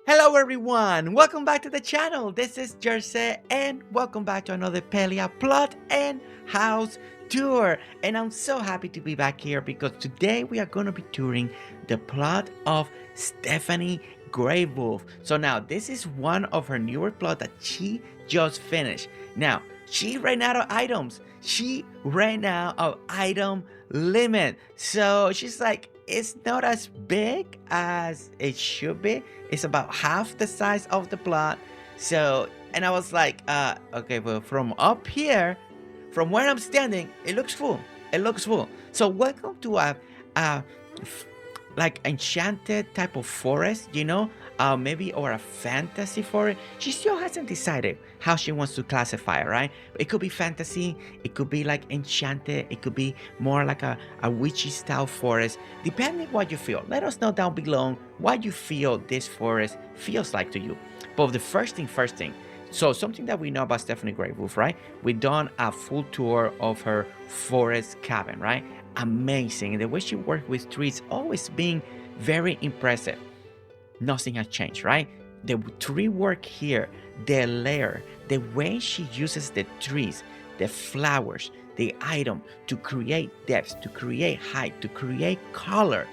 Hello everyone, welcome back to the channel. This is Jersey and welcome back to another Palia plot and house tour. And I'm so happy to be back here because today we are going to be touring the plot of Stephanie GreyWolf. So now this is one of her newer plots that she just finished. Now she ran out of items. She ran out of item limit. So she's like, it's not as big as it should be. It's about half the size of the plot. So, and I was like, okay, well, from up here, from where I'm standing, it looks full. It looks full. So welcome to a like enchanted type of forest, maybe, or a fantasy forest. She still hasn't decided how she wants to classify it, right? It could be fantasy, it could be like enchanted, it could be more like a witchy style forest, depending what you feel. Let us know down below what you feel this forest feels like to you. But the first thing, so something that we know about Stephanie GreyWolf, right? We've done a full tour of her forest cabin, right? Amazing. The way she worked with trees always being very impressive. Nothing has changed, right? The tree work here, the layer, the way she uses the trees, the flowers, the item to create depth, to create height, to create color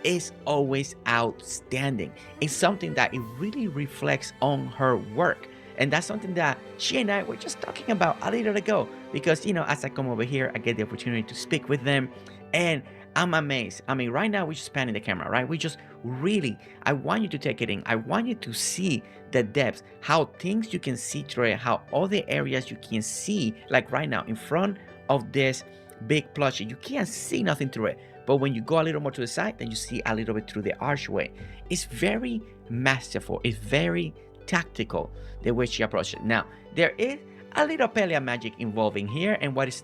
is always outstanding. It's something that it really reflects on her work. And that's something that she and I were just talking about a little ago because, as I come over here, I get the opportunity to speak with them and I'm amazed. I mean, right now we're just panning the camera, right? We just really, I want you to take it in. I want you to see the depths, how things you can see through it, how all the areas you can see, like right now in front of this big plushie, you can't see nothing through it. But when you go a little more to the side, then you see a little bit through the archway. It's very masterful. It's very tactical the way she approaches it. Now, there is a little Palia magic involving here and what is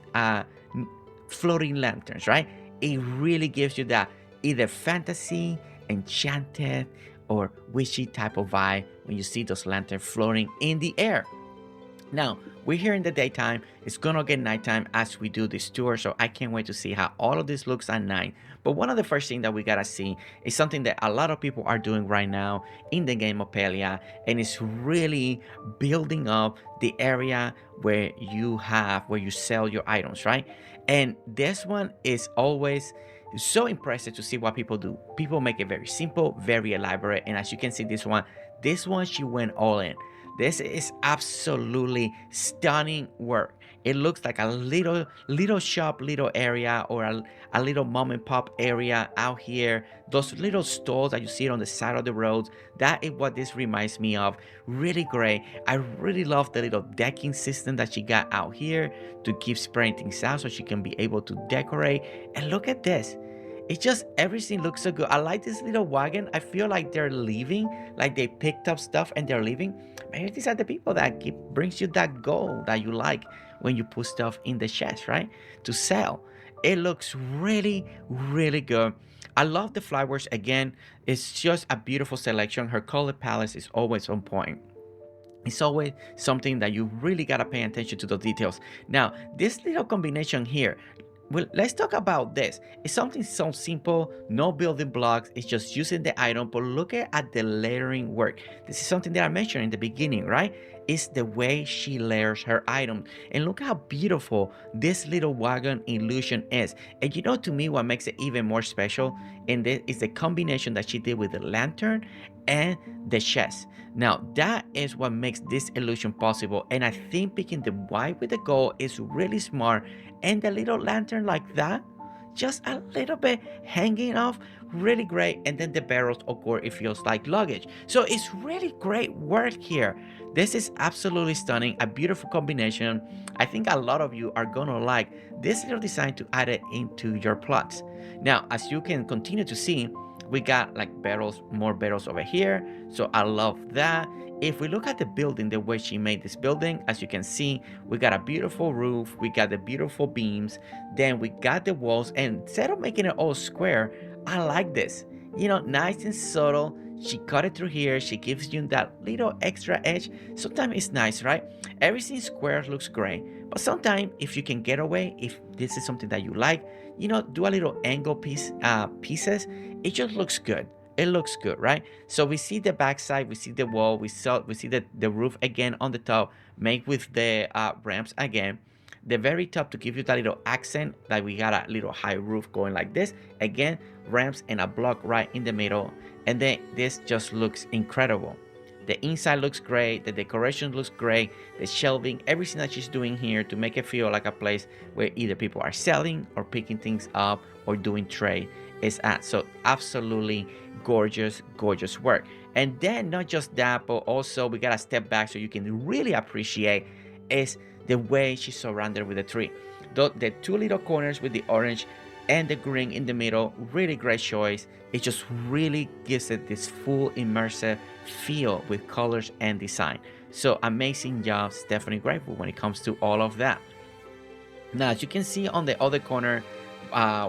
floating lanterns, right? It really gives you that either fantasy, enchanted, or witchy type of vibe when you see those lanterns floating in the air. Now, we're here in the daytime. It's gonna get nighttime as we do this tour, so I can't wait to see how all of this looks at night. But one of the first things that we gotta see is something that a lot of people are doing right now in the game of Palia, and it's really building up the area where you sell your items, right? And this one is always so impressive to see what people do. People make it very simple, very elaborate, and as you can see, this one she went all in. This is absolutely stunning work. It looks like a little shop, little area, or a little mom and pop area out here. Those little stalls that you see on the side of the roads, that is what this reminds me of. Really great. I really love the little decking system that she got out here to keep spraying things out so she can be able to decorate. And look at this. It's just everything looks so good. I like this little wagon. I feel like they're leaving, like they picked up stuff and they're leaving. Maybe these are the people that brings you that goal that you like when you put stuff in the chest, right? To sell. It looks really, really good. I love the flowers. Again, it's just a beautiful selection. Her color palette is always on point. It's always something that you really gotta pay attention to the details. Now, this little combination here, well, let's talk about this. It's something so simple, no building blocks, it's just using the item, but look at the layering work. This is something that I mentioned in the beginning, right? It's the way she layers her item. And look how beautiful this little wagon illusion is. And to me, what makes it even more special in this is the combination that she did with the lantern and the chest. Now, that is what makes this illusion possible. And I think picking the white with the gold is really smart. And the little lantern like that, just a little bit hanging off, really great. And then the barrels, of course, it feels like luggage. So it's really great work here. This is absolutely stunning, a beautiful combination. I think a lot of you are gonna like this little design to add it into your plots. Now, as you can continue to see, we got like barrels, more barrels over here. So I love that. If we look at the building, the way she made this building, as you can see, we got a beautiful roof, we got the beautiful beams, then we got the walls, and instead of making it all square, I like this. Nice and subtle. She cut it through here. She gives you that little extra edge. Sometimes it's nice, right? Everything square looks great. But sometimes if you can get away, if this is something that you like, do a little angle pieces. It just looks good. it looks good, right? So we see the backside, we see the wall, we see the roof again on the top, made with the ramps again. The very top to give you that little accent, that we got a little high roof going like this. Again, ramps and a block right in the middle. And then this just looks incredible. The inside looks great, the decoration looks great, the shelving, everything that she's doing here to make it feel like a place where either people are selling or picking things up or doing trade is at. So absolutely gorgeous, gorgeous work. And then not just that, but also we gotta step back so you can really appreciate is the way she's surrounded with the tree. The two little corners with the orange and the green in the middle, really great choice. It just really gives it this full immersive feel with colors and design. So amazing job, Stephanie GreyWolf, when it comes to all of that. Now, as you can see on the other corner,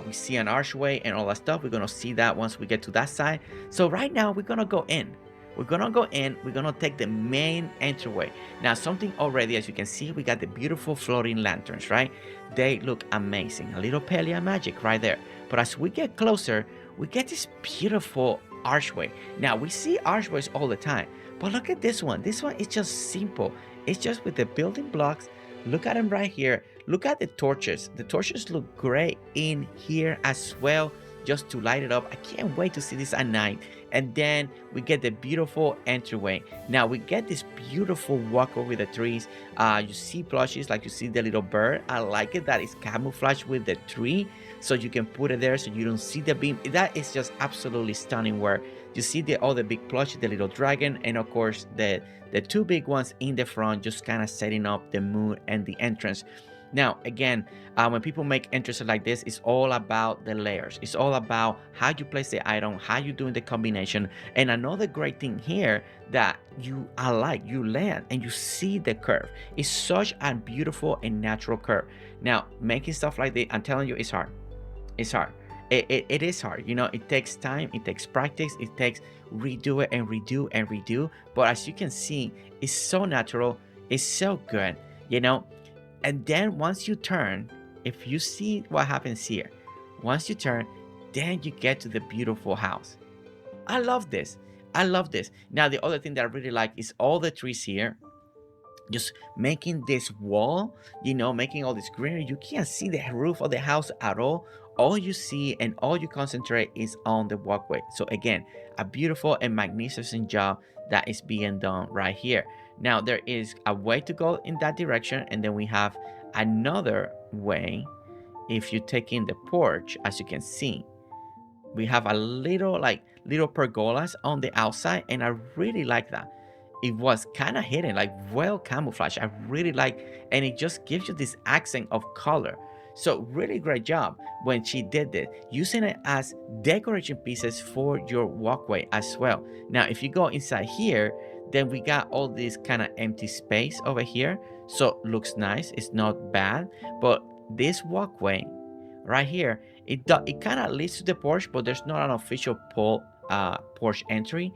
we see an archway and all that stuff. We're gonna see that once we get to that side. So right now we're gonna go in. We're gonna take the main entryway. Now, something already, as you can see, we got the beautiful floating lanterns, right? They look amazing. A little Palia magic right there. But as we get closer, we get this beautiful archway. Now, we see archways all the time, but look at this one. This one is just simple. It's just with the building blocks. Look at them right here. Look at the torches. The torches look great in here as well, just to light it up. I can't wait to see this at night. And then we get the beautiful entryway. Now we get this beautiful walkway with the trees. You see plushies, like you see the little bird. I like it that it's camouflaged with the tree, so you can put it there so you don't see the beam. That is just absolutely stunning work. You see all the big plushies, the little dragon, and of course the two big ones in the front, just kind of setting up the mood and the entrance. Now, again, when people make entrances like this, it's all about the layers. It's all about how you place the item, how you doing the combination. And another great thing here that you land and you see the curve. It's such a beautiful and natural curve. Now, making stuff like this, I'm telling you, it's hard. It's hard. It is hard. You know, it takes time, it takes practice, it takes redo it and redo and redo. But as you can see, it's so natural, it's so good, you know. And then once you turn, if you see what happens here, once you turn, then you get to the beautiful house. I love this. I love this. Now, the other thing that I really like is all the trees here, just making this wall, you know, making all this greenery. You can't see the roof of the house at all. All you see and all you concentrate is on the walkway. So again, a beautiful and magnificent job that is being done right here. Now, there is a way to go in that direction, and then we have another way. If you take in the porch, as you can see, we have a little pergolas on the outside, and I really like that. It was kind of hidden, like well camouflaged. I really like, and it just gives you this accent of color. So really great job when she did this, using it as decoration pieces for your walkway as well. Now, if you go inside here, then we got all this kind of empty space over here. So looks nice. It's not bad. But this walkway right here, it kind of leads to the porch, but there's not an official porch entry.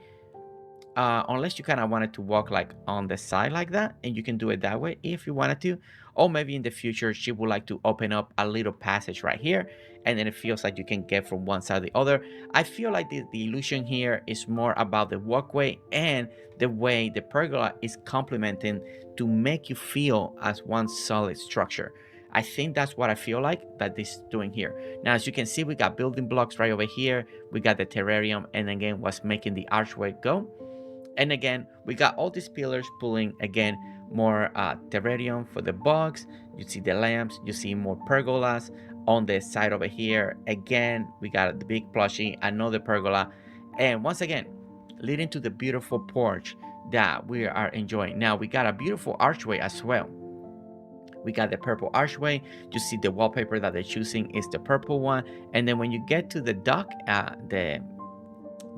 Unless you kind of wanted to walk like on the side like that, and you can do it that way if you wanted to. Or maybe in the future she would like to open up a little passage right here, and then it feels like you can get from one side to the other. I feel like the illusion here is more about the walkway and the way the pergola is complementing to make you feel as one solid structure. I think that's what I feel like that this is doing here. Now, as you can see, we got building blocks right over here. We got the terrarium, and again, what's making the archway go. And again, we got all these pillars pulling, again, more terrarium for the bugs. You see the lamps, you see more pergolas on the side over here. Again, we got the big plushie, another pergola, and once again, leading to the beautiful porch that we are enjoying. Now, we got a beautiful archway as well. We got the purple archway. You see the wallpaper that they're choosing is the purple one. And then when you get to the dock,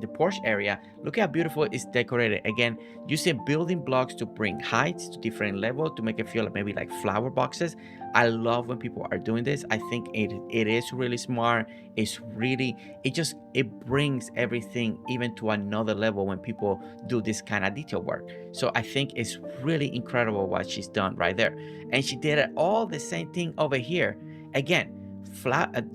the porch area, look how beautiful it's decorated. Again, using building blocks to bring heights to different levels to make it feel like maybe like flower boxes. I love when people are doing this. I think it is really smart. It's really, it brings everything even to another level when people do this kind of detail work. So I think it's really incredible what she's done right there. And she did it all the same thing over here. Again,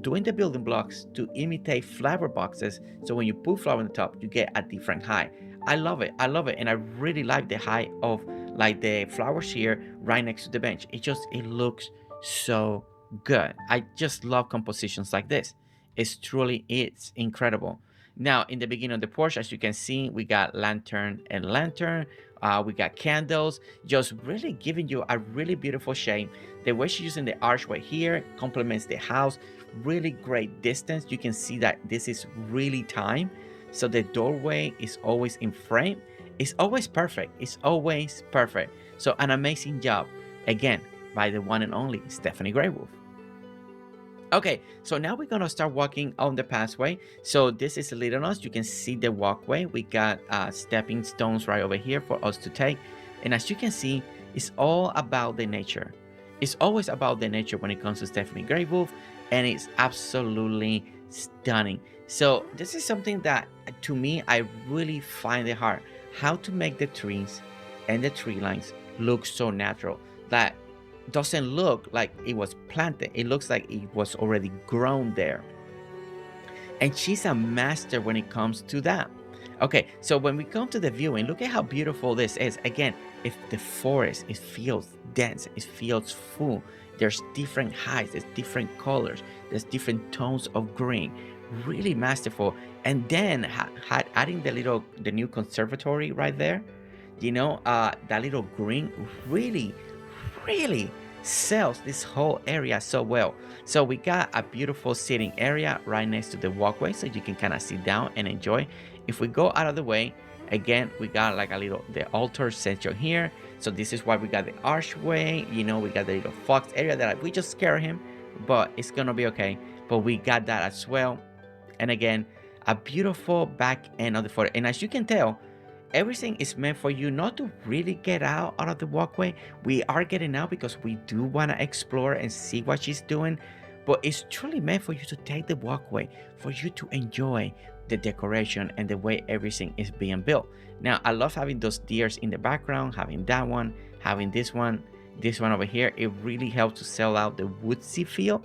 doing the building blocks to imitate flower boxes. So when you put flower on the top, you get a different height. I love it. I love it. And I really like the height of like the flowers here right next to the bench. It looks so good. I just love compositions like this. It's incredible. Now, in the beginning of the porch, as you can see, we got lantern and lantern. We got candles, just really giving you a really beautiful shape. The way she's using the archway here complements the house. Really great distance. You can see that this is really timed. So the doorway is always in frame. It's always perfect. It's always perfect. So an amazing job, again, by the one and only Stephanie GreyWolf. Okay, so now we're gonna start walking on the pathway. So this is leading us. You can see the walkway. We got stepping stones right over here for us to take. And as you can see, it's all about the nature. It's always about the nature when it comes to Stephanie GreyWolf, and it's absolutely stunning. So this is something that, to me, I really find it hard. How to make the trees and the tree lines look so natural. That doesn't look like it was planted. It looks like it was already grown there. And she's a master when it comes to that. Okay, so when we come to the viewing, look at how beautiful this is. Again, if the forest, it feels dense, it feels full. There's different heights, there's different colors, there's different tones of green. Really masterful. And then adding the new conservatory right there, you know, that little green really sells this whole area so well. So we got a beautiful sitting area right next to the walkway, so you can kind of sit down and enjoy. If we go out of the way, again, we got like the altar section here. So this is why we got the archway. You know, we got the little fox area that we just scare him, but it's gonna be okay. But we got that as well. And again, a beautiful back end of the photo. And as you can tell, everything is meant for you not to really get out of the walkway. We are getting out because we do want to explore and see what she's doing, but it's truly meant for you to take the walkway, for you to enjoy the decoration and the way everything is being built. Now, I love having those deers in the background, having that one, having this one over here. It really helps to sell out the woodsy feel.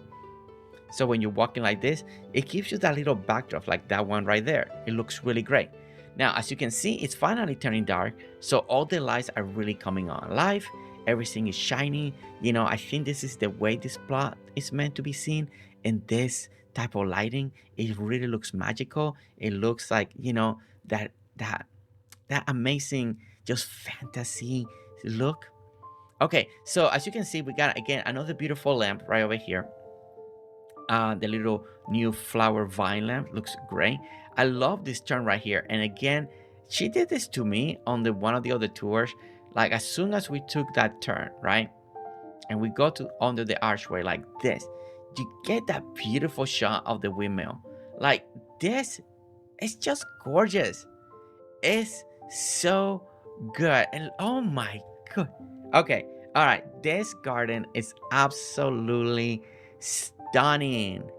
So when you're walking like this, it gives you that little backdrop like that one right there. It looks really great. Now, as you can see, it's finally turning dark, so all the lights are really coming on live. Everything is shiny. You know, I think this is the way this plot is meant to be seen. In this type of lighting, it really looks magical. It looks like, you know, that amazing, just fantasy look. Okay, so as you can see, we got, again, another beautiful lamp right over here. The little new flower vine lamp looks great. I love this turn right here. And again, she did this to me on one of the other tours. Like as soon as we took that turn, right? And we go to under the archway like this, you get that beautiful shot of the windmill. Like this, it's just gorgeous. It's so good. And oh my god. Okay, all right. This garden is absolutely stunning.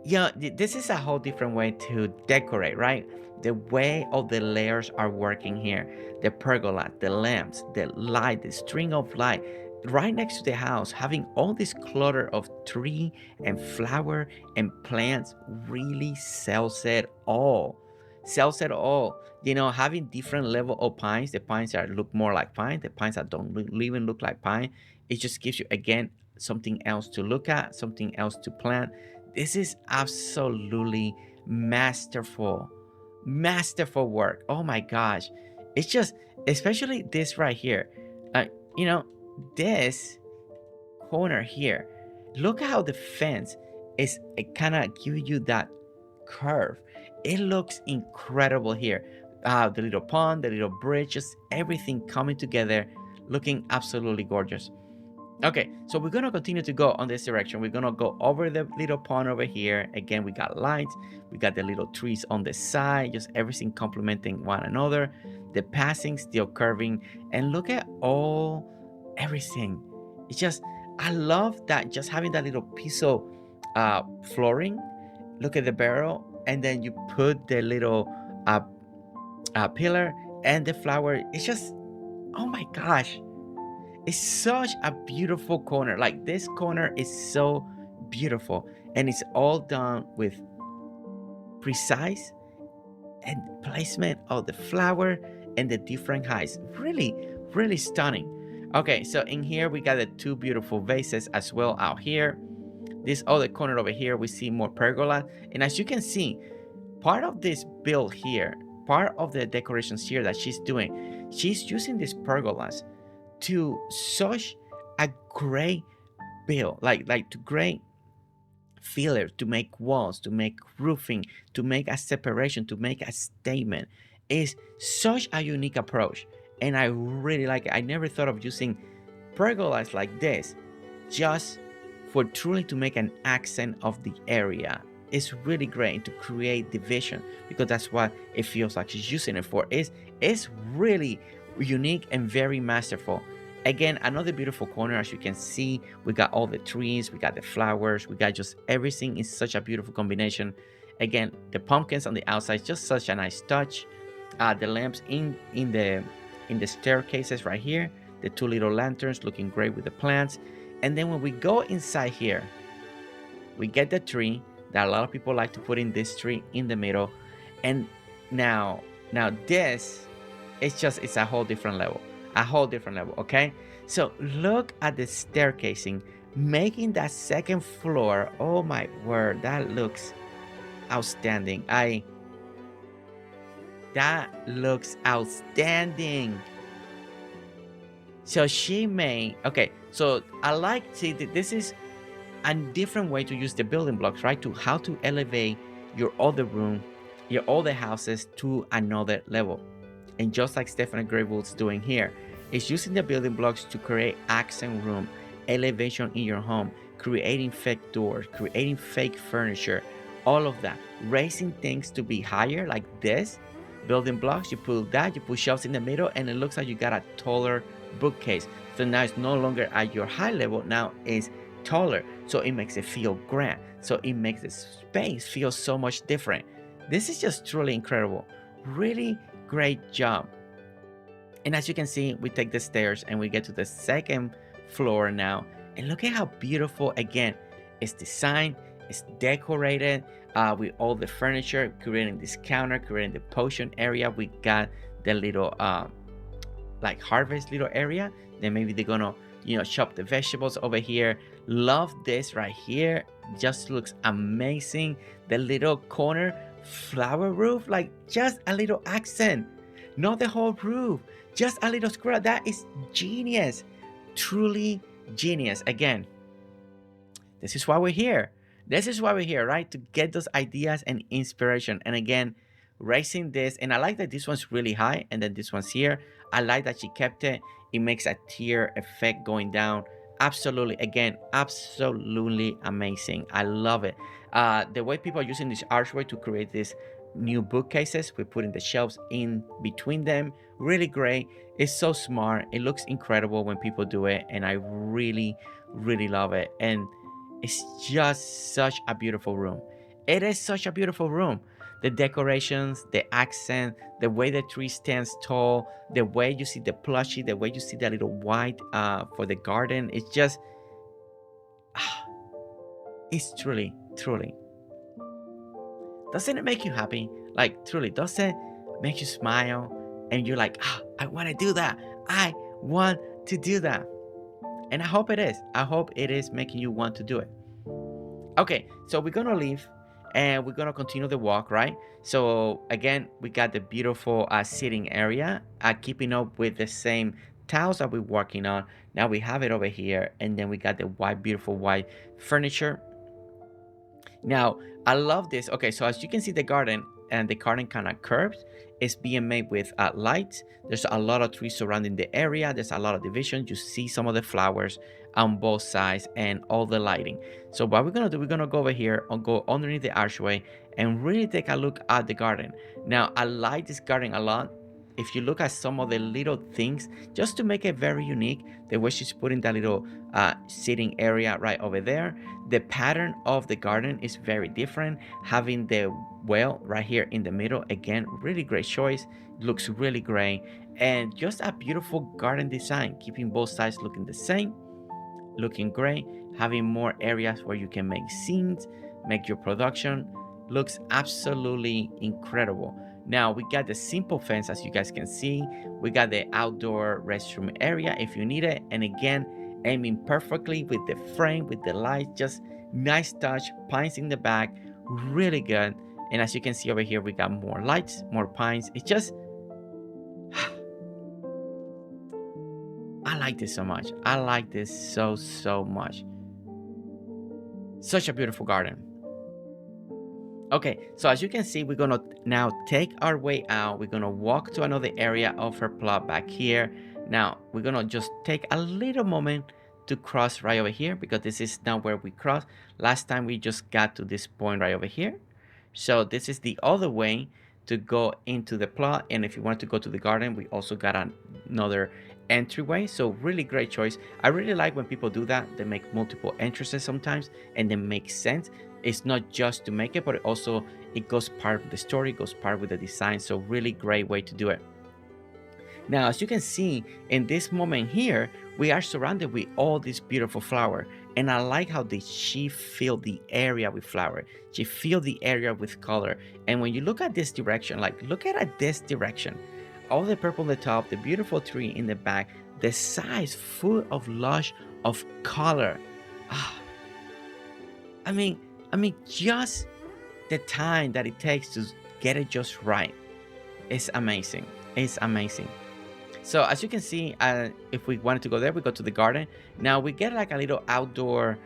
Yeah, this is a whole different way to decorate, right? The way all the layers are working here. The pergola, the lamps, the light, the string of light. Right next to the house, having all this clutter of tree and flower and plants really sells it all. Sells it all. You know, having different level of pines, the pines that look more like pine, the pines that don't even look like pine. It just gives you, again, something else to look at, something else to plant. This is absolutely masterful work. Oh my gosh. It's just, especially this right here. You know, this corner here. Look how the fence is kind of giving you that curve. It looks incredible here. The little pond, the little bridge, just everything coming together, looking absolutely gorgeous. Okay, so we're gonna continue to go on this direction. We're gonna go over the little pond over here. Again, we got lights, we got the little trees on the side, just everything complementing one another. The passing still curving, and look at everything. It's just, I love that, just having that little piece of flooring. Look at the barrel, and then you put the little pillar and the flower. It's just, oh my gosh. It's such a beautiful corner. Like this corner is so beautiful, and it's all done with precise and placement of the flower and the different heights. Really, really stunning. Okay, so in here we got the two beautiful vases as well out here. This other corner over here, we see more pergola. And as you can see, part of this build here, part of the decorations here that she's doing, she's using these pergolas to such a great build, like to great fillers, to make walls, to make roofing, to make a separation, to make a statement. Is such a unique approach, and I really like it. I never thought of using pergolas like this just for truly to make an accent of the area. It's really great to create division, because that's what it feels like she's using it for. It's really unique and very masterful. Again, another beautiful corner. As you can see, we got all the trees, we got the flowers, we got just everything in such a beautiful combination. Again, the pumpkins on the outside, just such a nice touch. The lamps in the staircases right here, the two little lanterns looking great with the plants. And then when we go inside here, we get the tree that a lot of people like to put in this tree in the middle. And now this is just, it's a whole different level, okay? So look at the staircasing, making that second floor. Oh my word, that looks outstanding. That looks outstanding. So she made, okay, so I like, see, this is a different way to use the building blocks, right? To how to elevate your other room, your other houses to another level. And just like Stephanie GreyWolf's doing here, is using the building blocks to create accent room, elevation in your home, creating fake doors, creating fake furniture, all of that, raising things to be higher like this. Building blocks, you put that, you put shelves in the middle, and it looks like you got a taller bookcase. So now it's no longer at your high level, now it's taller. So it makes it feel grand. So it makes the space feel so much different. This is just truly incredible. Really great job. And as you can see, we take the stairs and we get to the second floor now. And look at how beautiful, again, it's designed, it's decorated with all the furniture, creating this counter, creating the potion area. We got the little like harvest little area. Then maybe they're gonna, chop the vegetables over here. Love this right here. Just looks amazing. The little corner flower roof, like just a little accent, not the whole roof, just a little square. That is genius, truly genius. Again, this is why we're here. This is why we're here, right? To get those ideas and inspiration. And again, raising this, and I like that this one's really high and then this one's here. I like that she kept it. It makes a tier effect going down. Absolutely, again, absolutely amazing. I love it. The way people are using this archway to create these new bookcases, we're putting the shelves in between them. Really great. It's so smart. It looks incredible when people do it, and I really, really love it. And it's just such a beautiful room. It is such a beautiful room. The decorations, the accent, the way the tree stands tall, the way you see the plushie, the way you see that little white for the garden. It's just, it's truly, truly. Doesn't it make you happy? Like, truly, doesn't it make you smile? And you're like, I want to do that. I want to do that. And I hope it is. I hope it is making you want to do it. Okay, so we're going to leave and we're going to continue the walk, right? So again, we got the beautiful sitting area, keeping up with the same tiles that we're working on. Now we have it over here, and then we got the white, beautiful white furniture. Now, I love this. Okay, so as you can see, the garden, and the garden kind of curves. It's being made with lights. There's a lot of trees surrounding the area. There's a lot of division. You see some of the flowers on both sides and all the lighting. So what we're gonna do, we're gonna go over here and go underneath the archway and really take a look at the garden. Now, I like this garden a lot. If you look at some of the little things, just to make it very unique, the way she's putting that little sitting area right over there. The pattern of the garden is very different. Having the well right here in the middle, again, really great choice. Looks really great. And just a beautiful garden design, keeping both sides looking the same, looking great. having more areas where you can make scenes, make your production. Looks absolutely incredible. Now we got the simple fence, as you guys can see. We got the outdoor restroom area if you need it. And again, aiming perfectly with the frame, with the light, just nice touch, pines in the back, really good. And as you can see over here, we got more lights, more pines. It's just, I like this so much. I like this so much. Such a beautiful garden. Okay, so as you can see, we're gonna now take our way out. We're gonna walk to another area of her plot back here. Now, we're gonna just take a little moment to cross right over here because this is not where we crossed. Last time we just got to this point right over here. So this is the other way to go into the plot. And if you want to go to the garden, we also got another entryway. So really great choice. I really like when people do that. They make multiple entrances sometimes and they make sense. It's not just to make it, but it goes part of the story, goes part with the design. So really great way to do it. Now, as you can see in this moment here, we are surrounded with all this beautiful flower. And I like how she filled the area with flower. She filled the area with color. And when you look at this direction, like look at this direction, all the purple on the top, the beautiful tree in the back, the size full of lush of color. I mean, just the time that it takes to get it just right. It's amazing. It's amazing. So as you can see, if we wanted to go there, we go to the garden. Now we get like a little outdoor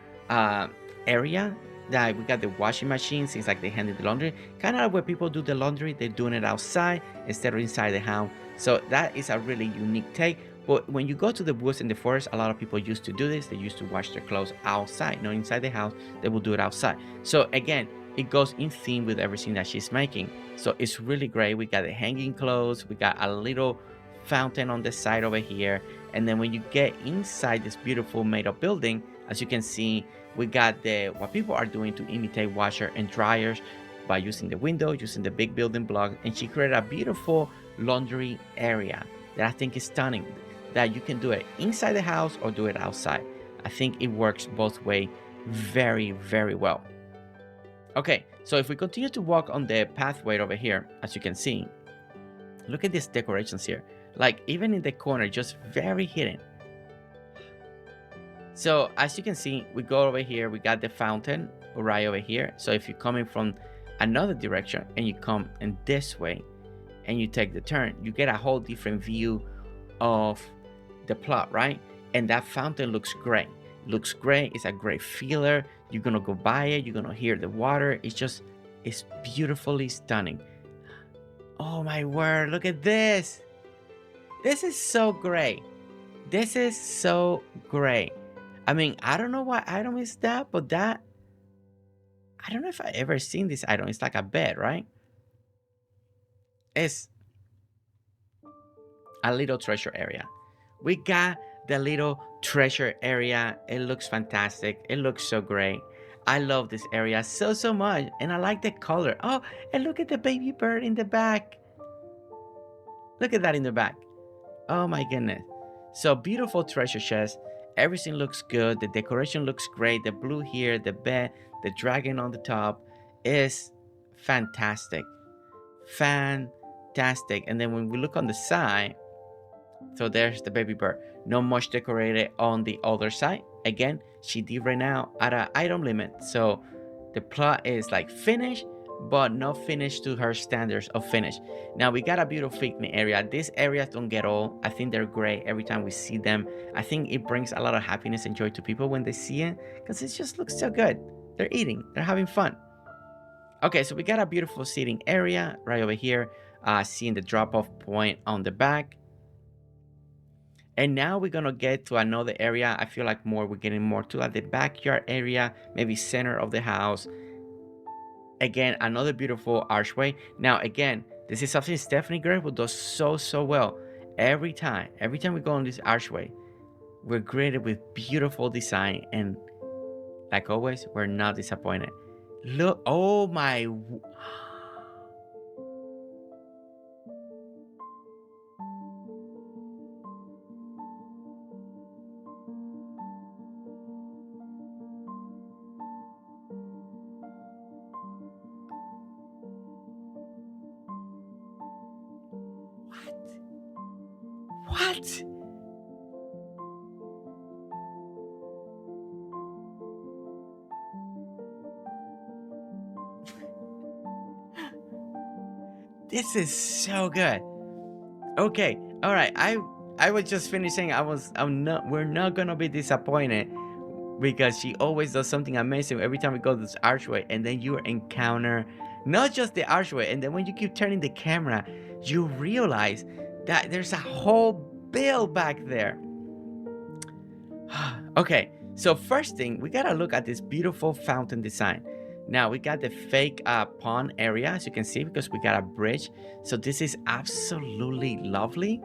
area that we got the washing machine, things like they handle the laundry. Kind of where people do the laundry, they're doing it outside instead of inside the house. So that is a really unique take. But when you go to the woods and the forest, a lot of people used to do this. They used to wash their clothes outside, not inside the house. They will do it outside. So again, it goes in theme with everything that she's making. So it's really great. We got the hanging clothes. We got a little fountain on the side over here. And then when you get inside this beautiful made up building, as you can see, we got what people are doing to imitate washer and dryers by using the window, using the big building block. And she created a beautiful laundry area that I think is stunning, that you can do it inside the house or do it outside. I think it works both ways very, very well. Okay, so if we continue to walk on the pathway over here, as you can see, look at these decorations here. Like even in the corner, just very hidden. So as you can see, we go over here, we got the fountain right over here. So if you're coming from another direction and you come in this way and you take the turn, you get a whole different view of the plot, right? And that fountain looks great. Looks great. It's a great feeler. You're gonna go by it, you're gonna hear the water. It's beautifully stunning. Oh my word, look at this. This is so great. This is so great. I mean, I don't know what item is that, but I don't know if I ever seen this item. It's like a bed, right? It's a little treasure area. We got the little treasure area. It looks fantastic. It looks so great. I love this area so much. And I like the color. Oh, and look at the baby bird in the back. Look at that in the back. Oh my goodness. So beautiful treasure chest. Everything looks good. The decoration looks great. The blue here, the bed, the dragon on the top is fantastic. Fantastic. And then when we look on the side, so there's the baby bird. Not much decorated on the other side. Again, she did right now at an item limit. So the plot is like finished, but not finished to her standards of finish. Now we got a beautiful picnic area. These areas don't get old. I think they're great every time we see them. I think it brings a lot of happiness and joy to people when they see it because it just looks so good. They're eating, they're having fun. Okay, so we got a beautiful seating area right over here. Seeing the drop-off point on the back. And now we're gonna get to another area. I feel like we're getting more to the backyard area, maybe center of the house. Again, another beautiful archway. Now, again, this is something Stephanie GreyWolf does so well. Every time we go on this archway, we're greeted with beautiful design, and like always, we're not disappointed. Look, oh my. What? This is so good. Okay, all right. I was just finishing. We're not gonna be disappointed because she always does something amazing every time we go to this archway, and then you encounter not just the archway, and then when you keep turning the camera, you realize that there's a whole bill back there. Okay, so first thing, we gotta look at this beautiful fountain design. Now we got the fake pond area, as you can see, because we got a bridge. So this is absolutely lovely.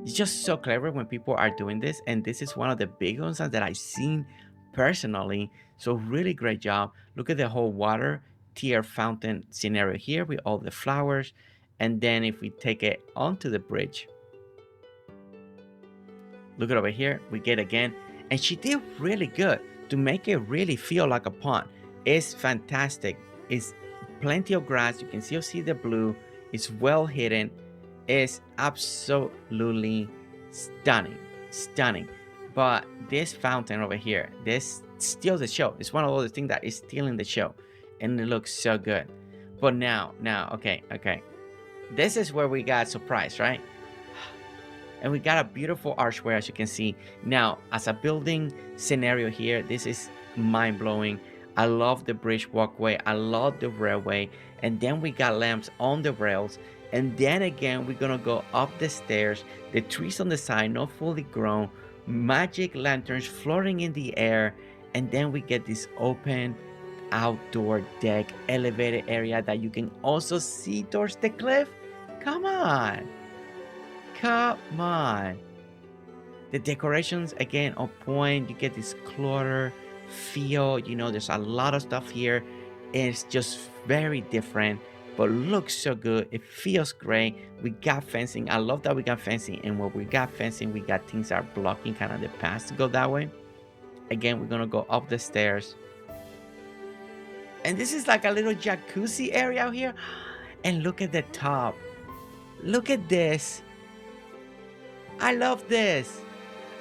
It's just so clever when people are doing this, and this is one of the big ones that I've seen personally. So really great job. Look at the whole water tier fountain scenario here with all the flowers. And then if we take it onto the bridge, look at over here, we get again. And she did really good to make it really feel like a pond. It's fantastic. It's plenty of grass. You can still see the blue. It's well hidden. It's absolutely stunning. Stunning. But this fountain over here, this steals the show. It's one of those things that is stealing the show. And it looks so good. But now, okay. This is where we got surprised, right? And we got a beautiful archway, as you can see. Now, as a building scenario here, this is mind-blowing. I love the bridge walkway. I love the railway. And then we got lamps on the rails. And then again, we're gonna go up the stairs. The trees on the side, not fully grown. Magic lanterns floating in the air. And then we get this open outdoor deck elevated area that you can also see towards the cliff. Come on. Come on. The decorations, again, on point. You get this clutter feel. You know, there's a lot of stuff here. It's just very different, but looks so good. It feels great. We got fencing. I love that we got fencing. And when we got fencing, we got things that are blocking kind of the path to go that way. Again, we're going to go up the stairs. And this is like a little jacuzzi area out here. And look at the top. Look at this. I love this.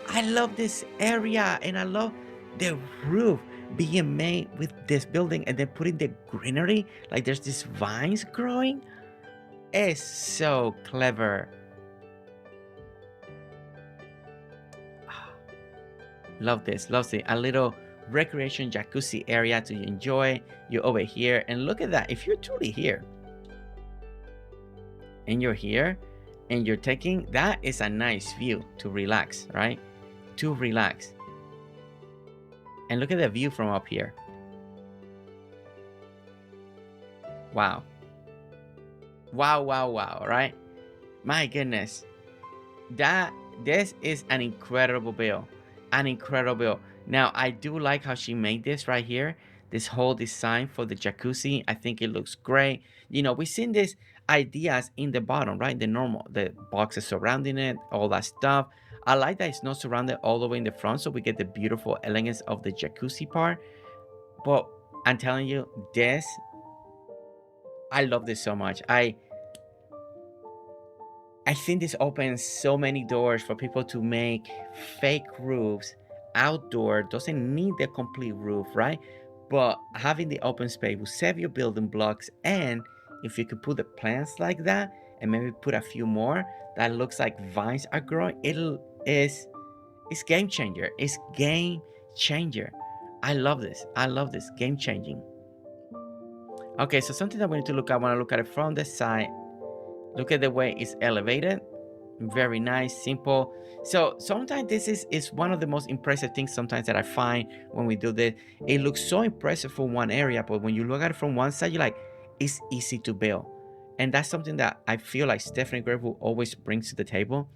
I love this area, and I love the roof being made with this building and then putting the greenery. Like there's these vines growing. It's so clever. Love this. Love it. A little recreation jacuzzi area to enjoy. You're over here, and look at that. If you're truly here and you're here, and you're taking, that is a nice view to relax, right? To relax. And look at the view from up here. Wow. Wow, right? My goodness. This is an incredible build. An incredible build. Now, I do like how she made this right here. This whole design for the jacuzzi. I think it looks great. You know, we've seen this ideas in the bottom, right? The boxes surrounding it, all that stuff. I like that it's not surrounded all the way in the front, so we get the beautiful elegance of the jacuzzi part. But I'm telling you, this, I love this so much. I think this opens so many doors for people to make fake roofs outdoor. Doesn't need the complete roof, right? But having the open space will save your building blocks, and if you could put the plants like that and maybe put a few more that looks like vines are growing, it's game changer. It's game changer. I love this. I love this. Game changing. Okay, so something that we need to look at, I want to look at it from the side. Look at the way it's elevated. Very nice, simple. So sometimes this is one of the most impressive things sometimes that I find when we do this. It looks so impressive from one area, but when you look at it from one side, you're like, it's easy to build. And that's something that I feel like Stephanie Greywolf always brings to the table,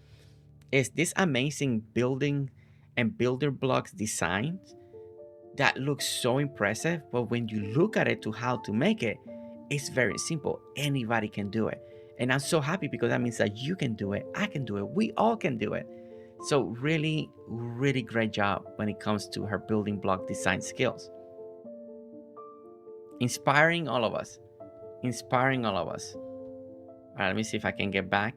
is this amazing building and builder blocks designs that looks so impressive, but when you look at it to how to make it, it's very simple. Anybody can do it. And I'm so happy because that means that you can do it, I can do it, we all can do it. So really, really great job when it comes to her building block design skills. Inspiring all of us. Inspiring all of us. All right, let me see if I can get back.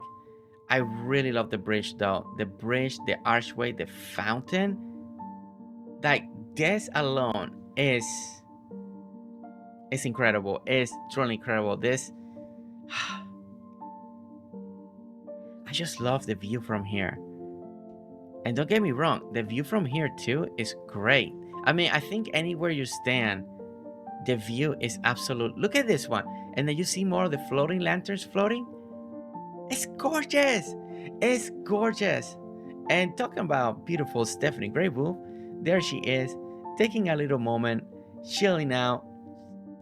I really love the bridge though. The bridge, the archway, the fountain. Like this alone is incredible. It's truly incredible. This I just love the view from here. And don't get me wrong, the view from here too is great. I mean, I think anywhere you stand, the view is absolute. Look at this one. And then you see more of the floating lanterns floating. It's gorgeous. It's gorgeous. And talking about beautiful Stephanie GreyWolf, there she is, taking a little moment, chilling out.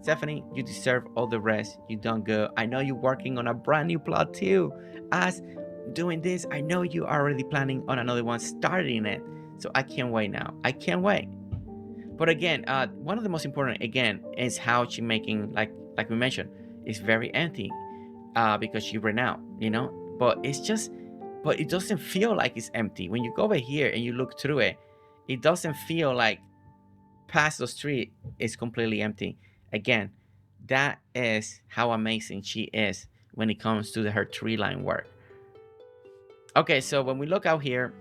Stephanie, you deserve all the rest. You done good. I know you're working on a brand new plot too. As doing this, I know you are already planning on another one, starting it. So I can't wait now. I can't wait. But again, one of the most important again is how she making, like we mentioned, is very empty, because she ran out, you know. But it's just, but it doesn't feel like it's empty when you go over here and you look through it. It doesn't feel like past the street is completely empty. Again, that is how amazing she is when it comes to her tree line work. Okay, so when we look out here,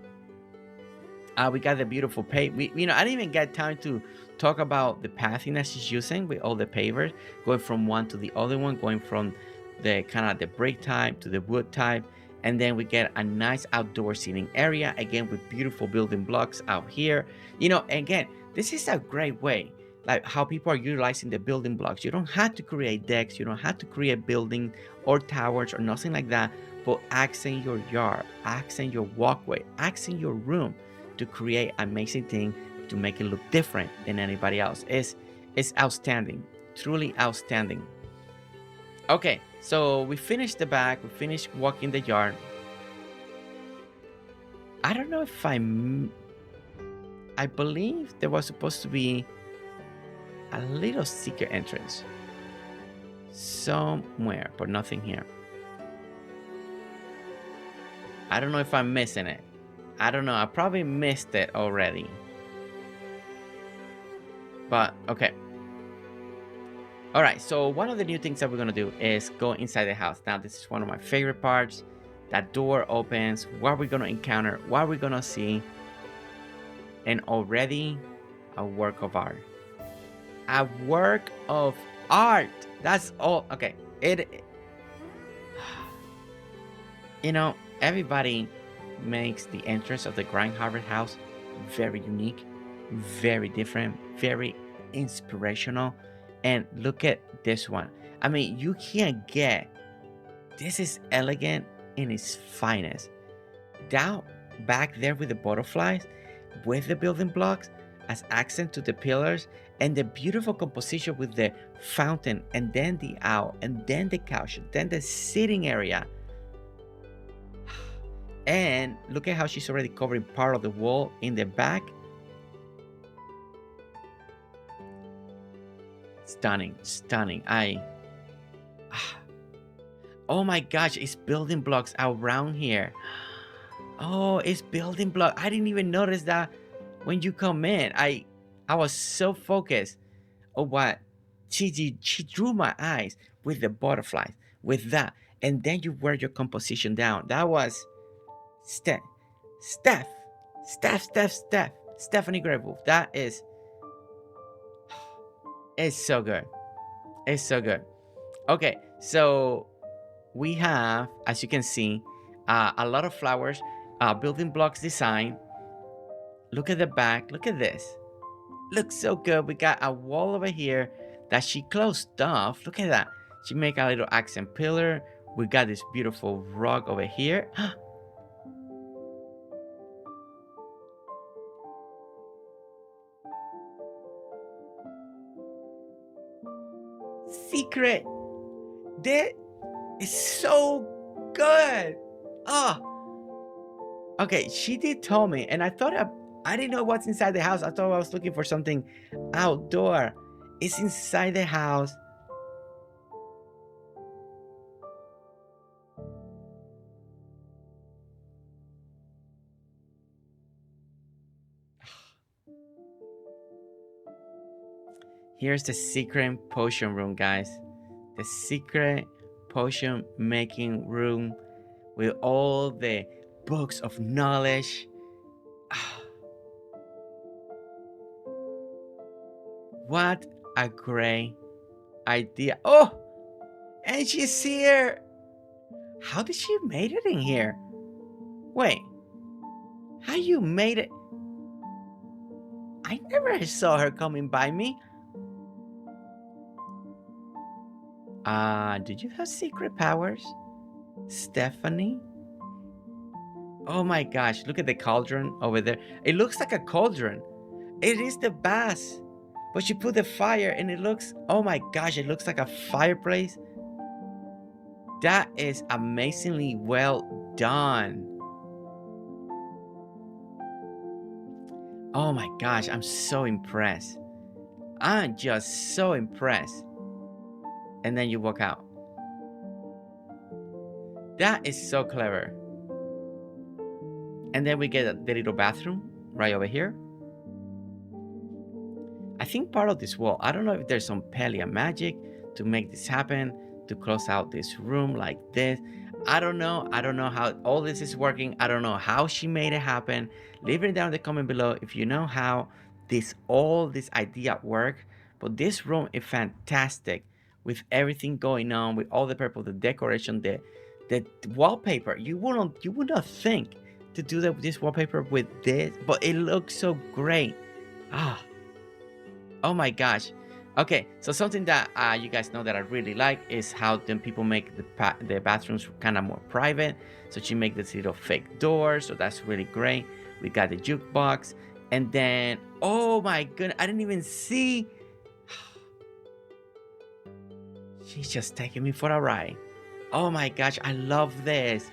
we got the beautiful pave. I didn't even get time to talk about the pathing that she's using with all the pavers, going from one to the other one, going from the kind of the brick type to the wood type. And then we get a nice outdoor seating area, again, with beautiful building blocks out here. Again, this is a great way, like how people are utilizing the building blocks. You don't have to create decks. You don't have to create building or towers or nothing like that, but accent your yard, accent your walkway, accent your room to create amazing thing, to make it look different than anybody else. It's outstanding, truly outstanding. Okay, so we finished the back, we finished walking the yard. I don't know if I believe there was supposed to be a little secret entrance somewhere, but nothing here. I don't know if I'm missing it. I don't know. I probably missed it already. But, okay. Alright, so one of the new things that we're going to do is go inside the house. Now, this is one of my favorite parts. That door opens. What we're going to encounter. What we're going to see. And already, a work of art. A work of art. That's all. Okay. Everybody makes the entrance of the Grind Harvest house very unique, very different, very inspirational. And look at this one. I mean, you can't get, this is elegant in its finest. Down back there with the butterflies, with the building blocks as accent to the pillars, and the beautiful composition with the fountain, and then the owl, and then the couch, then the sitting area. And look at how she's already covering part of the wall in the back. Stunning, stunning. Oh my gosh, it's building blocks around here. Oh, it's building block. I didn't even notice that when you come in. I was so focused on what she drew my eyes with the butterflies, with that. And then you wear your composition down. That was Stephanie GreyWolf. That is, it's so good. It's so good. Okay, so we have, as you can see, a lot of flowers, building blocks design. Look at the back. Look at this. Looks so good. We got a wall over here that she closed off. Look at that. She make a little accent pillar. We got this beautiful rug over here. Secret. That is so good. Okay, she did tell me, and I thought I didn't know what's inside the house. I thought I was looking for something outdoor. It's inside the house. Here's the secret potion room, guys. The secret potion making room with all the books of knowledge. What a great idea. Oh, and she's here. How did she made it in here? Wait, how you made it? I never saw her coming by me. Did you have secret powers, Stephanie? Oh my gosh, look at the cauldron over there. It looks like a cauldron. It is the bath. But you put the fire and it looks, oh my gosh, it looks like a fireplace. That is amazingly well done. Oh my gosh, I'm so impressed. I'm just so impressed. And then you walk out. That is so clever. And then we get the little bathroom right over here. I think part of this wall, I don't know if there's some Palia magic to make this happen, to close out this room like this. I don't know how all this is working. I don't know how she made it happen. Leave it down in the comment below if you know how all this idea work. But this room is fantastic with everything going on, with all the purple, the decoration, the wallpaper. You would not think to do this wallpaper with this, but it looks so great. Oh my gosh. Okay, so something that you guys know that I really like is how then people make the bathrooms kind of more private. So she make this little fake door, so that's really great. We got the jukebox, and then, oh my goodness, I didn't even see. She's just taking me for a ride. Oh my gosh, I love this.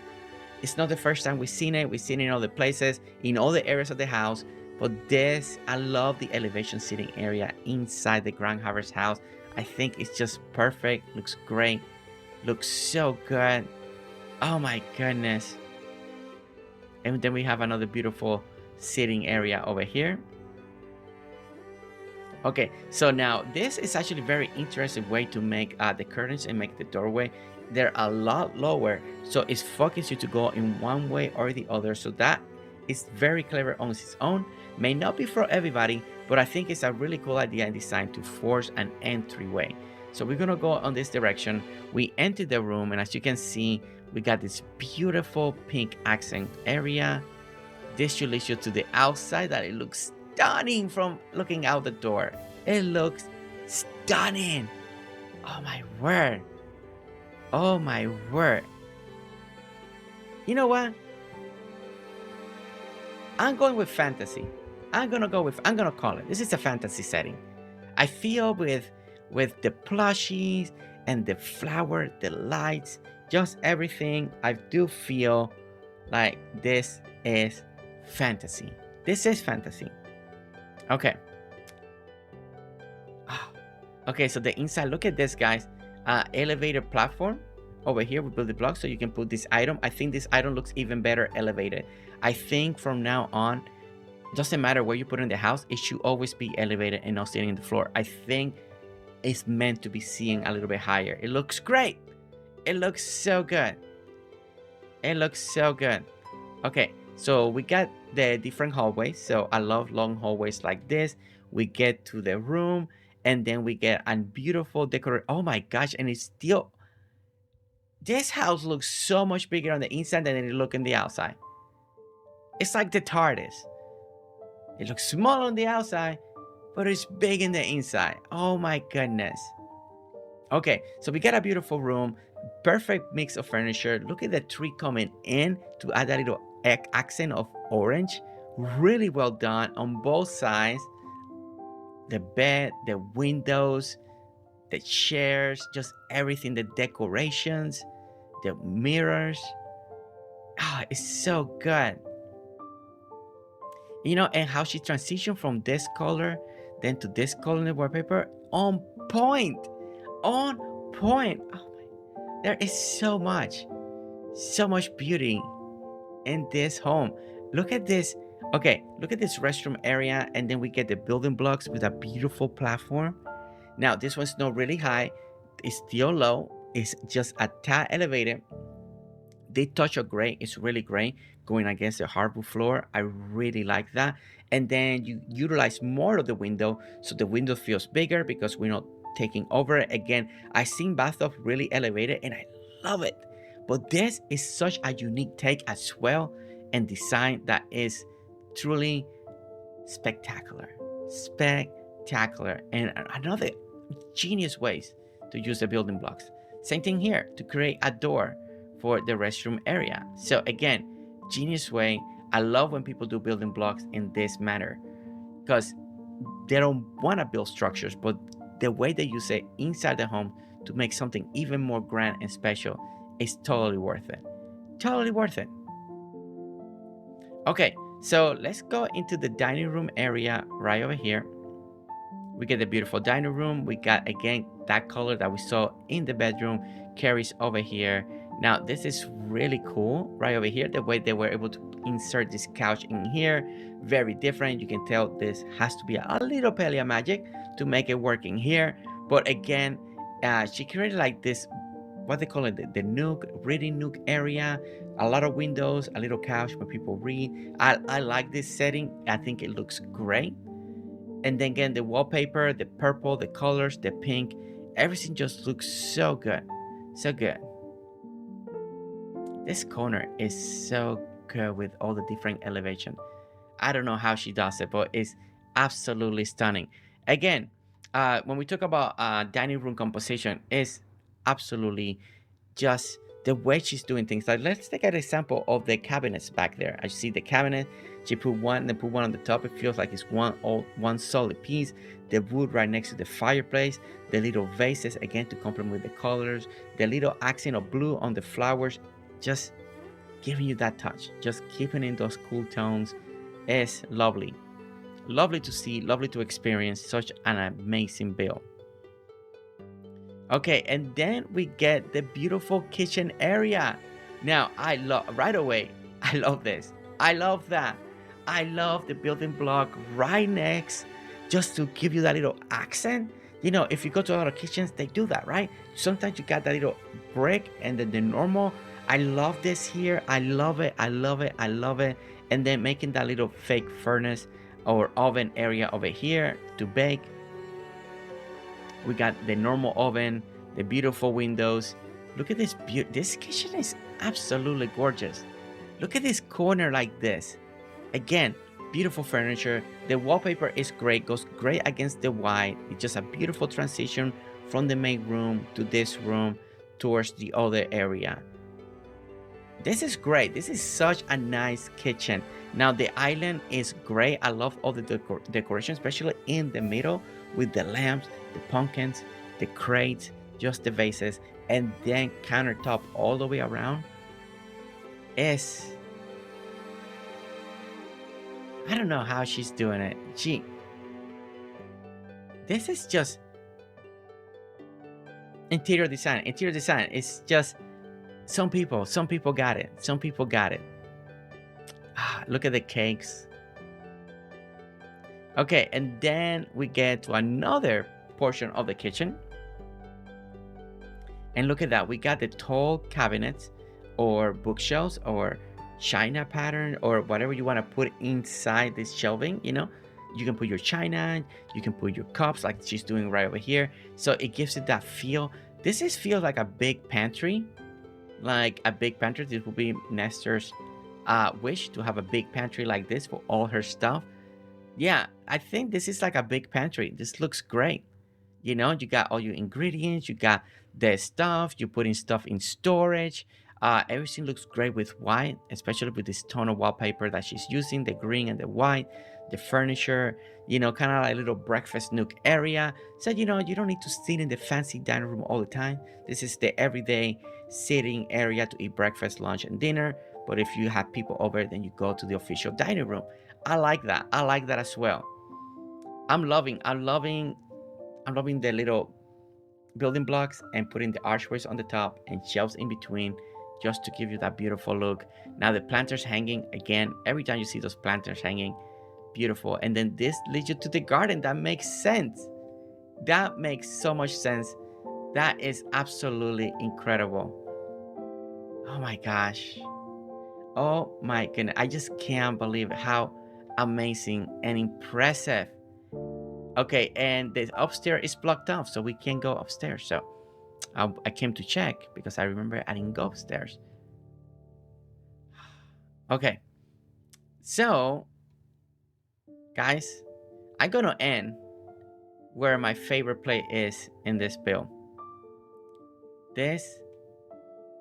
It's not the first time we've seen it. We've seen it in other places, in all the areas of the house. But this, I love the elevation seating area inside the grandmother's house. I think it's just perfect. Looks great. Looks so good. Oh my goodness. And then we have another beautiful sitting area over here. Okay, so now this is actually a very interesting way to make the curtains and make the doorway. They're a lot lower, so it's focused you to go in one way or the other. So that is very clever on its own. May not be for everybody, but I think it's a really cool idea and design to force an entryway. So we're gonna go on this direction. We enter the room, and as you can see, we got this beautiful pink accent area. This should lead you to the outside that it looks stunning from looking out the door. It looks stunning. Oh my word. Oh my word. You know what? I'm going with fantasy. I'm gonna call it. This is a fantasy setting. I feel with the plushies and the flower, the lights, just everything. I do feel like this is fantasy. This is fantasy. Okay. Okay, so the inside, look at this, guys. Elevator platform. Over here, we build the blocks so you can put this item. I think this item looks even better elevated. I think from now on, doesn't matter where you put it in the house, it should always be elevated and not sitting in the floor. I think it's meant to be seen a little bit higher. It looks great. It looks so good. It looks so good. Okay, so we got the different hallways. So I love long hallways like this. We get to the room, and then we get a beautiful decoration. Oh my gosh, and it's still... This house looks so much bigger on the inside than it looks on the outside. It's like the TARDIS. It looks small on the outside, but it's big in the inside. Oh my goodness. Okay, so we got a beautiful room. Perfect mix of furniture. Look at the tree coming in to add that little accent of orange. Really well done on both sides. The bed, the windows, the chairs, just everything, the decorations, the mirrors. It's so good. You know, and how she transitioned from this color then to this color in the wallpaper. On point. On point. Oh my. There is so much beauty in this home. Look at this. Okay, look at this restroom area, and then we get the building blocks with a beautiful platform. Now, this one's not really high. It's still low. It's just a tad elevated. the touch of gray is really great going against the hardwood floor. I really like that. And then you utilize more of the window, so the window feels bigger because we're not taking over it. Again, I seen bathtub really elevated and I love it. But this is such a unique take as well, and design that is truly spectacular. Spectacular. And another genius ways to use the building blocks. Same thing here, to create a door for the restroom area. So again, genius way. I love when people do building blocks in this manner, because they don't want to build structures, but the way they use it inside the home to make something even more grand and special is totally worth it. Totally worth it. Okay, so let's go into the dining room area right over here. We get the beautiful dining room. We got, again, that color that we saw in the bedroom carries over here. Now, this is really cool right over here, the way they were able to insert this couch in here. Very different. You can tell this has to be a little Palia magic to make it work in here. But again, she created like this, what they call it, the nook, reading nook area. A lot of windows, a little couch where people read. I like this setting. I think it looks great. And then again, the wallpaper, the purple, the colors, the pink, everything just looks so good. So good. This corner is so good with all the different elevation. I don't know how she does it, but it's absolutely stunning. Again, when we talk about dining room composition, it's absolutely just the way she's doing things. Like, let's take an example of the cabinets back there. I see the cabinet. She put one, then put one on the top. It feels like it's one solid piece. The wood right next to the fireplace. The little vases, again, to complement the colors. The little accent of blue on the flowers. Just giving you that touch. Just keeping in those cool tones is lovely. Lovely to see, lovely to experience. Such an amazing build. Okay, and then we get the beautiful kitchen area. Now, I love, right away, I love this. I love that. I love the building block right next, just to give you that little accent. You know, if you go to a lot of kitchens, they do that, right? Sometimes you got that little brick and then the normal. I love this here. I love it. I love it. I love it. And then making that little fake furnace or oven area over here to bake. We got the normal oven, the beautiful windows. Look at this this kitchen is absolutely gorgeous. Look at this corner like this. Again, beautiful furniture. The wallpaper is great, goes great against the white. It's just a beautiful transition from the main room to this room towards the other area. This is great. This is such a nice kitchen. Now the island is great. I love all the decoration, especially in the middle with the lamps, the pumpkins, the crates, just the vases, and then countertop all the way around. Is, I don't know how she's doing it. This is just interior design. Interior design is just, some people got it. Some people got it. Look at the cakes. Okay, and then we get to another portion of the kitchen. And look at that. We got the tall cabinets or bookshelves or china pattern or whatever you want to put inside this shelving, you know. You can put your china, you can put your cups like she's doing right over here. So it gives it that feel. This feels like a big pantry. Like a big pantry. This will be Nestor's wish to have a big pantry like this for all her stuff. Yeah, I think this is like a big pantry. This looks great. You know, you got all your ingredients, you got the stuff, you're putting stuff in storage. Everything looks great with white, especially with this tone of wallpaper that she's using, the green and the white, the furniture, you know, kind of like a little breakfast nook area. So, you know, you don't need to sit in the fancy dining room all the time. This is the everyday sitting area to eat breakfast, lunch, and dinner. But if you have people over, then you go to the official dining room. I like that. I like that as well. I'm loving the little building blocks and putting the archways on the top and shelves in between, just to give you that beautiful look. Now the planters hanging, again, every time you see those planters hanging, beautiful. And then this leads you to the garden. That makes sense. That makes so much sense. That is absolutely incredible. Oh my gosh. Oh my goodness. I just can't believe how amazing and impressive. Okay, and the upstairs is blocked off, so we can't go upstairs. So I came to check because I remember I didn't go upstairs. Okay, so guys, I'm gonna end where my favorite place is in this build. This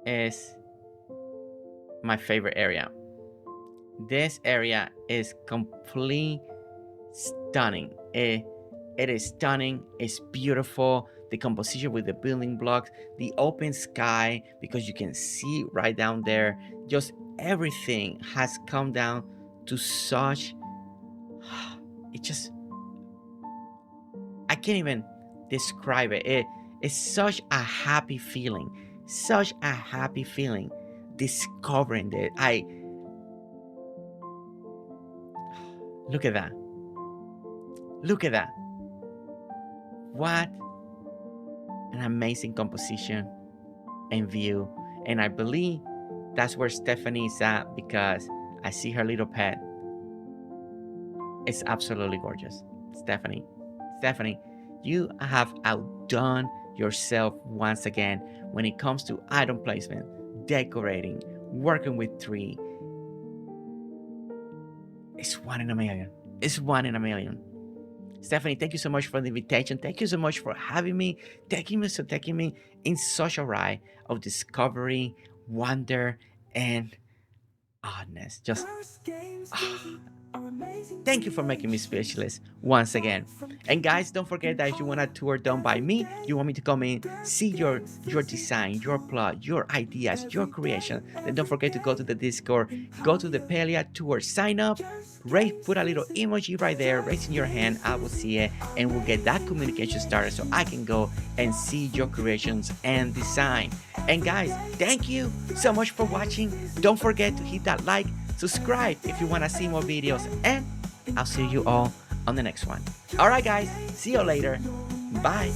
is my favorite area. This area is completely stunning. It is stunning. It's beautiful. The composition with the building blocks, the open sky, because you can see right down there. Just everything has come down to such. It just, I can't even describe it. It's such a happy feeling. Such a happy feeling discovering that. Look at that. Look at that. What an amazing composition and view. And I believe that's where Stephanie is at, because I see her little pet. It's absolutely gorgeous. Stephanie, you have outdone yourself once again when it comes to item placement, decorating, working with tree. It's one in a million. It's one in a million. Stephanie, thank you so much for the invitation. Thank you so much for having me, taking me in such a ride of discovery, wonder, and oddness. Just thank you for making me speechless once again. And guys, don't forget that if you want a tour done by me, you want me to come in, see your design, your plot, your ideas, your creation, then don't forget to go to the Discord, go to the Palia tour, sign up, put a little emoji right there, raising your hand, I will see it, and we'll get that communication started so I can go and see your creations and design. And guys, thank you so much for watching. Don't forget to hit that like, subscribe if you want to see more videos, and I'll see you all on the next one. Alright guys, see you later. Bye.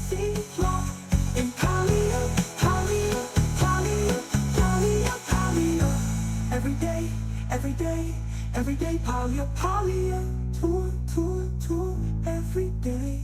Every day, Palia, tour, every day.